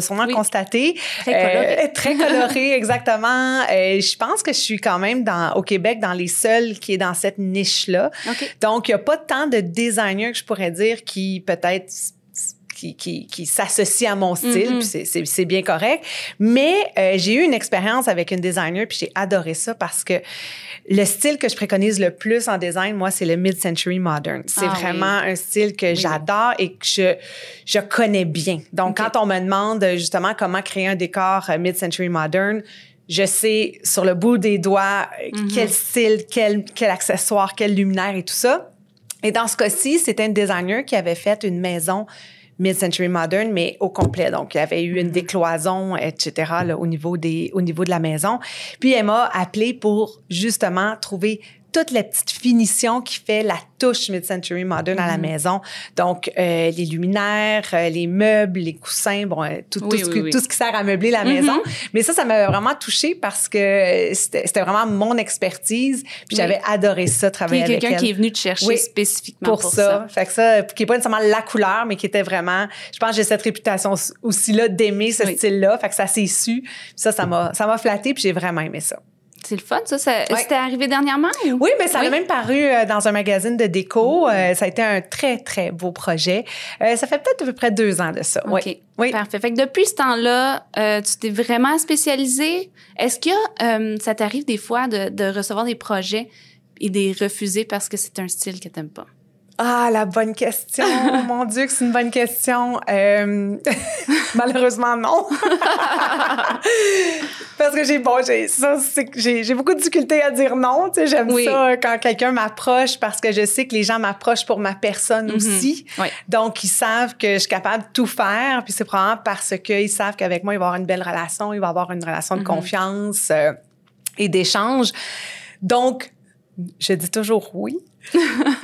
sûrement constaté. Très colorée. Très colorée, exactement. Je pense que je suis quand même au Québec dans les seuls qui est dans cette niche-là. Donc, il y a pas tant de designers que je pourrais dire qui peut-être qui s'associe à mon style, puis c'est bien correct. Mais j'ai eu une expérience avec une designer, puis j'ai adoré ça parce que le style que je préconise le plus en design, moi, c'est le mid-century modern. C'est vraiment un style que j'adore et que je connais bien. Donc, quand on me demande justement comment créer un décor mid-century modern, je sais sur le bout des doigts quel style, quel accessoire, quel luminaire et tout ça. Et dans ce cas-ci, c'était une designer qui avait fait une maison mid-century modern, mais au complet. Donc, il y avait eu une décloison, etc., là, au niveau de la maison. Puis, elle m'a appelée pour, justement, trouver toutes les petites finitions qui fait la touche mid-century modern à la maison. Donc, les luminaires, les meubles, les coussins, bon, tout ce qui sert à meubler la maison. Mais ça m'a vraiment touchée parce que c'était vraiment mon expertise. Puis j'avais adoré ça, travailler avec elle. Quelqu'un qui est venu te chercher spécifiquement pour ça. Fait que ça, qui n'est pas nécessairement la couleur, mais qui était vraiment... Je pense que j'ai cette réputation aussi-là d'aimer ce style-là. Fait que ça s'est su. Puis ça m'a flatté, puis j'ai vraiment aimé ça. C'est le fun, ça. C'était arrivé dernièrement? Ou? Oui, mais ça a même paru dans un magazine de déco. Ça a été un très, très beau projet. Ça fait peut-être à peu près 2 ans de ça. OK. Oui. Parfait. Fait que depuis ce temps-là, tu t'es vraiment spécialisée. Est-ce que ça t'arrive des fois de recevoir des projets et de les refuser parce que c'est un style que t'aimes pas? Ah, la bonne question. Mon Dieu, que c'est une bonne question. Malheureusement, non. Parce que j'ai beaucoup de difficultés à dire non. Tu sais, j'aime ça quand quelqu'un m'approche parce que je sais que les gens m'approchent pour ma personne aussi. Oui. Donc, ils savent que je suis capable de tout faire. Puis c'est probablement parce qu'ils savent qu'avec moi, il va y avoir une belle relation, il va y avoir une relation de confiance et d'échange. Donc, je dis toujours oui.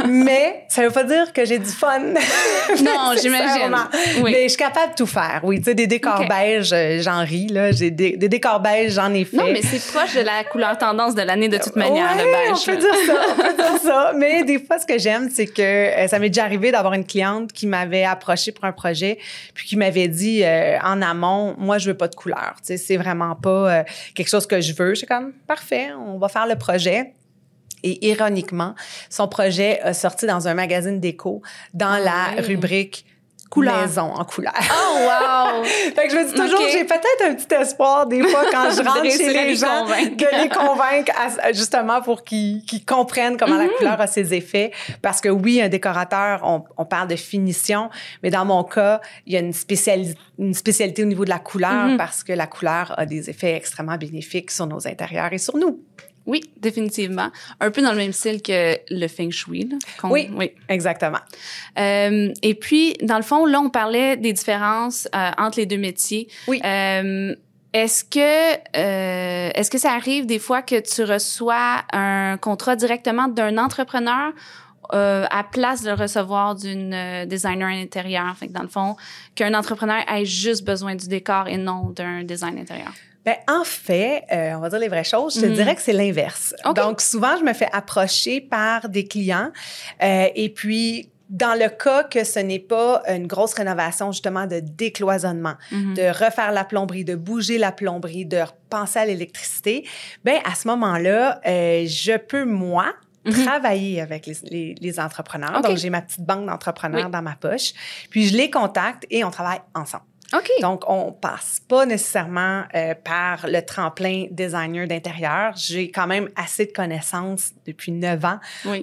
Mais ça veut pas dire que j'ai du fun. Non, j'imagine. Oui. Mais je suis capable de tout faire. Oui, tu sais, des décors beiges, j'en ris, là. J'ai des décors beiges, j'en ai fait. Non, mais c'est proche de la couleur tendance de l'année de toute manière, le beige. On peut dire ça. Mais des fois, ce que j'aime, c'est que ça m'est déjà arrivé d'avoir une cliente qui m'avait approché pour un projet puis qui m'avait dit en amont, moi, je veux pas de couleur. Tu sais, c'est vraiment pas quelque chose que je veux. J'étais comme, parfait, on va faire le projet. Et ironiquement, son projet a sorti dans un magazine déco dans la rubrique maison en couleur. Oh, wow! Fait que je me dis toujours, j'ai peut-être un petit espoir des fois quand je rentre chez les gens de les convaincre justement pour qu'ils comprennent comment la couleur a ses effets. Parce que oui, un décorateur, on parle de finition, mais dans mon cas, il y a une spécialité au niveau de la couleur parce que la couleur a des effets extrêmement bénéfiques sur nos intérieurs et sur nous. Oui, définitivement. Un peu dans le même style que le feng shui. Là, oui, exactement. Et puis, dans le fond, là, on parlait des différences entre les deux métiers. Oui. Est-ce que ça arrive des fois que tu reçois un contrat directement d'un entrepreneur à place de le recevoir d'une designer intérieur? Fait que dans le fond, qu'un entrepreneur ait juste besoin du décor et non d'un design intérieur. Ben, en fait, on va dire les vraies choses, je te dirais que c'est l'inverse. Okay. Donc, souvent, je me fais approcher par des clients et puis, dans le cas que ce n'est pas une grosse rénovation, justement, de décloisonnement, de refaire la plomberie, de bouger la plomberie, de penser à l'électricité, ben à ce moment-là, je peux, moi, travailler avec les entrepreneurs. Okay. Donc, j'ai ma petite banque d'entrepreneurs dans ma poche. Puis, je les contacte et on travaille ensemble. Okay. Donc, on passe pas nécessairement par le tremplin designer d'intérieur. J'ai quand même assez de connaissances depuis 9 ans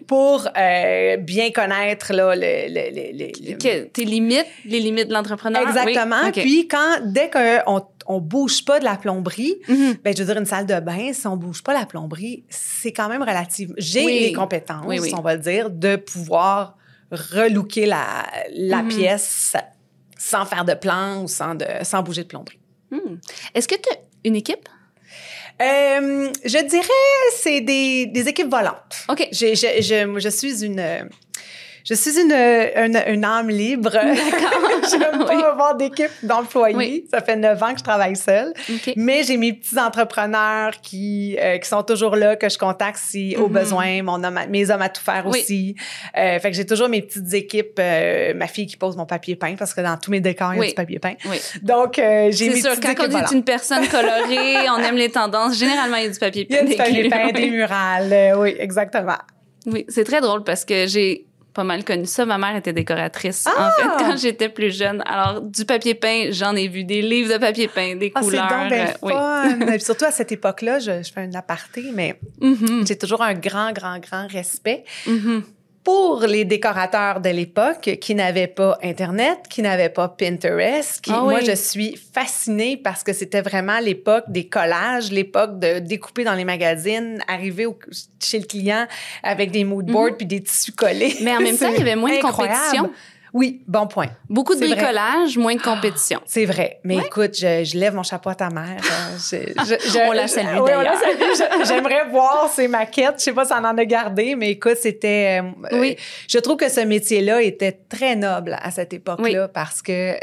pour bien connaître là, tes limites, les limites de l'entrepreneur. Exactement. Oui. Okay. Puis, dès qu'on bouge pas de la plomberie, ben, je veux dire, une salle de bain, si on bouge pas la plomberie, c'est quand même relatif. J'ai les compétences, on va le dire, de pouvoir relooker la pièce sans faire de plan ou sans bouger de plomberie. Est-ce que tu as une équipe? Je dirais c'est des équipes volantes. OK. Je suis une âme libre. D'accord. J'aime pas avoir d'équipe d'employés. Oui. Ça fait 9 ans que je travaille seule. Okay. Mais j'ai mes petits entrepreneurs qui sont toujours là, que je contacte si au besoin. Mes hommes à tout faire aussi. Fait que j'ai toujours mes petites équipes. Ma fille qui pose mon papier peint parce que dans tous mes décors, il y a du papier peint. Oui. Donc, j'ai mes petites équipes. C'est sûr, quand on est une personne colorée, on aime les tendances. Généralement, il y a du papier peint. Il y a du papier peint, des murales. Oui, exactement. Oui, c'est très drôle parce que j'ai pas mal connu ça. Ma mère était décoratrice, en fait, quand j'étais plus jeune. Alors, du papier peint, j'en ai vu des livres de papier peint, des couleurs. C'est donc bien fun! Oui. Surtout à cette époque-là, je fais un aparté, mais j'ai toujours un grand respect pour les décorateurs de l'époque qui n'avaient pas Internet, qui n'avaient pas Pinterest. Moi, je suis fascinée parce que c'était vraiment l'époque des collages, l'époque de découper dans les magazines, arriver chez le client avec des mood boards puis des tissus collés. Mais en même temps, il y avait moins de compétition. Oui, bon point. Beaucoup de bricolage, moins de compétition. C'est vrai. Mais écoute, je lève mon chapeau à ta mère. On la salue d'ailleurs. Oui, on la salue. J'aimerais voir ses maquettes. Je sais pas si on en a gardé, mais écoute, c'était... je trouve que ce métier-là était très noble à cette époque-là parce que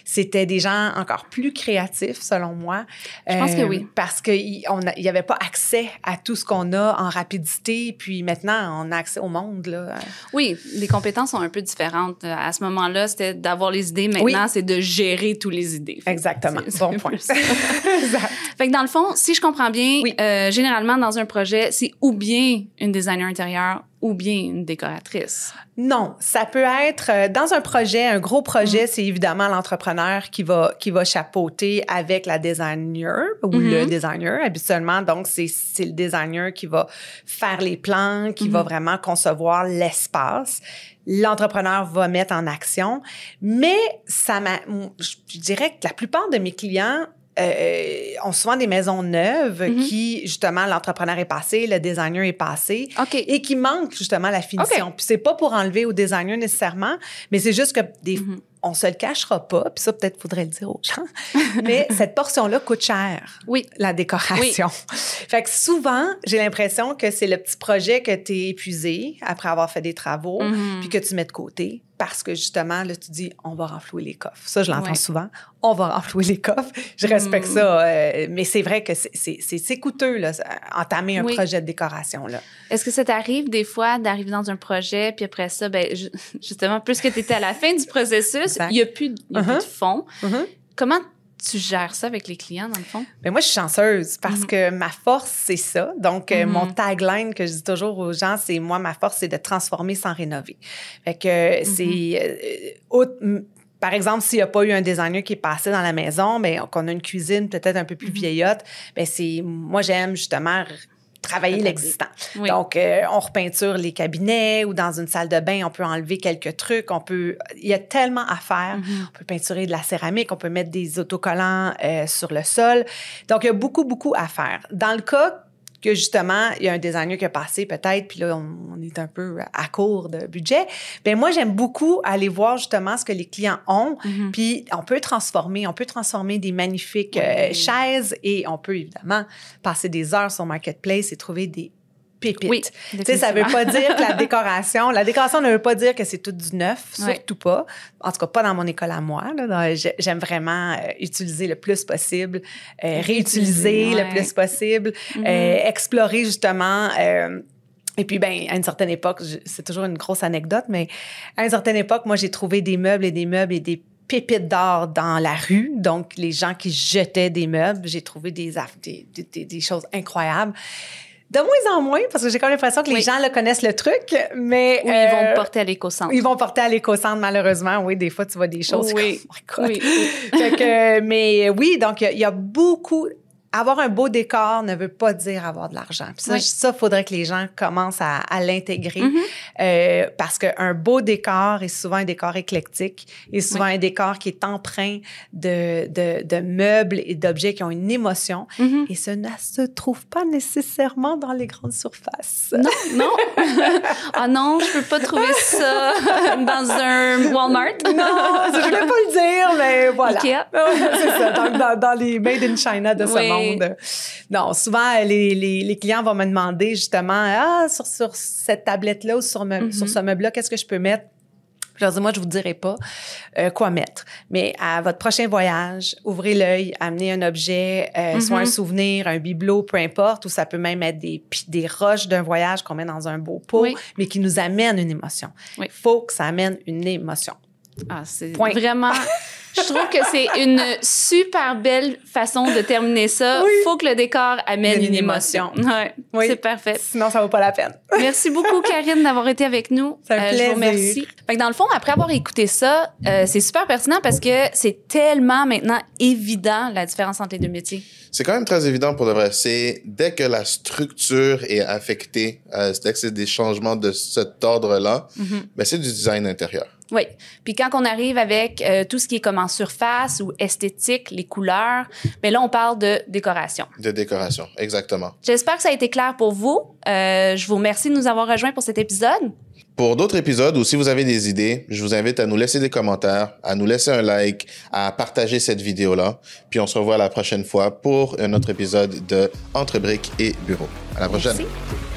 c'était des gens encore plus créatifs, selon moi. Je pense que oui. Parce qu'il n'y avait pas accès à tout ce qu'on a en rapidité. Puis maintenant, on a accès au monde, là. Oui, les compétences sont un peu différentes. À ce moment-là, c'était d'avoir les idées. Maintenant, c'est de gérer toutes les idées. Exactement. Bon point. Exact. Fait que dans le fond, si je comprends bien, généralement, dans un projet, c'est ou bien une designer intérieure ou bien une décoratrice. Non, ça peut être dans un projet, un gros projet, c'est évidemment l'entrepreneur qui va chapeauter avec la designer ou le designer habituellement. Donc c'est le designer qui va faire les plans, qui va vraiment concevoir l'espace. L'entrepreneur va mettre en action, mais je dirais que la plupart de mes clients ont souvent des maisons neuves qui, justement, l'entrepreneur est passé, le designer est passé et qui manquent, justement, la finition. Puis c'est pas pour enlever au designer nécessairement, mais c'est juste que on se le cachera pas, puis ça, peut-être faudrait le dire aux gens, mais cette portion-là coûte cher, la décoration. Fait que souvent, j'ai l'impression que c'est le petit projet que tu es épuisé après avoir fait des travaux, puis que tu mets de côté, parce que justement, là, tu dis, on va renflouer les coffres. Ça, je l'entends souvent, on va renflouer les coffres. Je respecte ça, mais c'est vrai que c'est coûteux, là, entamer un projet de décoration, là. Est-ce que ça t'arrive des fois d'arriver dans un projet, puis après ça, ben justement, plus que tu étais à la fin du processus, il n'y a plus de fond. Comment tu gères ça avec les clients, dans le fond? Bien, moi, je suis chanceuse parce que ma force, c'est ça. Donc, mon tagline que je dis toujours aux gens, c'est moi, ma force, c'est de transformer sans rénover. Fait que c'est... par exemple, s'il n'y a pas eu un designer qui est passé dans la maison, bien, qu'on a une cuisine peut-être un peu plus vieillotte, bien, moi, j'aime justement travailler l'existant. Donc, on repeinture les cabinets ou dans une salle de bain, on peut enlever quelques trucs. Il y a tellement à faire. On peut peinturer de la céramique, on peut mettre des autocollants sur le sol. Donc, il y a beaucoup, beaucoup à faire. Dans le cas que justement, il y a un designer qui a passé peut-être, puis là, on est un peu à court de budget. Bien, moi, j'aime beaucoup aller voir justement ce que les clients ont, puis on peut transformer des magnifiques chaises et on peut évidemment passer des heures sur Marketplace et trouver des pépites. Oui, tu sais, ça veut pas dire que la décoration ne veut pas dire que c'est tout du neuf, surtout pas. En tout cas, pas dans mon école à moi. Là. J'aime vraiment utiliser le plus possible, réutiliser le plus possible, explorer justement... et puis, ben, à une certaine époque, c'est toujours une grosse anecdote, mais à une certaine époque, moi, j'ai trouvé des meubles et des pépites d'or dans la rue. Donc, les gens qui jetaient des meubles, j'ai trouvé des choses incroyables. De moins en moins, parce que j'ai comme l'impression que les gens là, connaissent le truc, mais... Oui, ils vont porter à l'éco-centre. Ils vont porter à l'éco-centre, malheureusement. Oui, des fois, tu vois des choses. Oui. Oh my God. Fait que, mais oui, donc, il y a beaucoup... Avoir un beau décor ne veut pas dire avoir de l'argent. Puis ça, faudrait que les gens commencent à l'intégrer parce qu'un beau décor est souvent un décor éclectique et souvent un décor qui est empreint de meubles et d'objets qui ont une émotion et ce ne se trouve pas nécessairement dans les grandes surfaces. Non. Ah non, je peux pas trouver ça dans un Walmart. Non, je voulais pas le dire, mais voilà. Ikea. C'est ça, dans les Made in China de ce monde. Non, souvent, les clients vont me demander justement, sur cette tablette-là ou sur ce meuble-là, qu'est-ce que je peux mettre? Je leur dis, moi, je vous dirai pas quoi mettre. Mais à votre prochain voyage, ouvrez l'œil, amenez un objet, soit un souvenir, un bibelot, peu importe, ou ça peut même être des roches d'un voyage qu'on met dans un beau pot, mais qui nous amène une émotion. Il faut que ça amène une émotion. Ah, c'est vraiment... Je Je trouve que c'est une super belle façon de terminer ça. Oui. Faut que le décor amène une émotion. Ouais, Oui. c'est parfait. Sinon, ça vaut pas la peine. Merci beaucoup, Karine, d'avoir été avec nous. Ça fait Je plaisir. vous remercie. Fait que dans le fond, après avoir écouté ça, c'est super pertinent parce que c'est tellement maintenant évident la différence entre les deux métiers. C'est quand même très évident pour de vrai. C'est dès que la structure est affectée, dès que c'est des changements de cet ordre-là, ben c'est du design intérieur. Oui. Puis quand on arrive avec tout ce qui est comme en surface ou esthétique, les couleurs, mais là, on parle de décoration. De décoration, exactement. J'espère que ça a été clair pour vous. Je vous remercie de nous avoir rejoints pour cet épisode. Pour d'autres épisodes ou si vous avez des idées, je vous invite à nous laisser des commentaires, à nous laisser un like, à partager cette vidéo-là. Puis on se revoit la prochaine fois pour un autre épisode de Entre briques et bureaux. À la prochaine. Merci.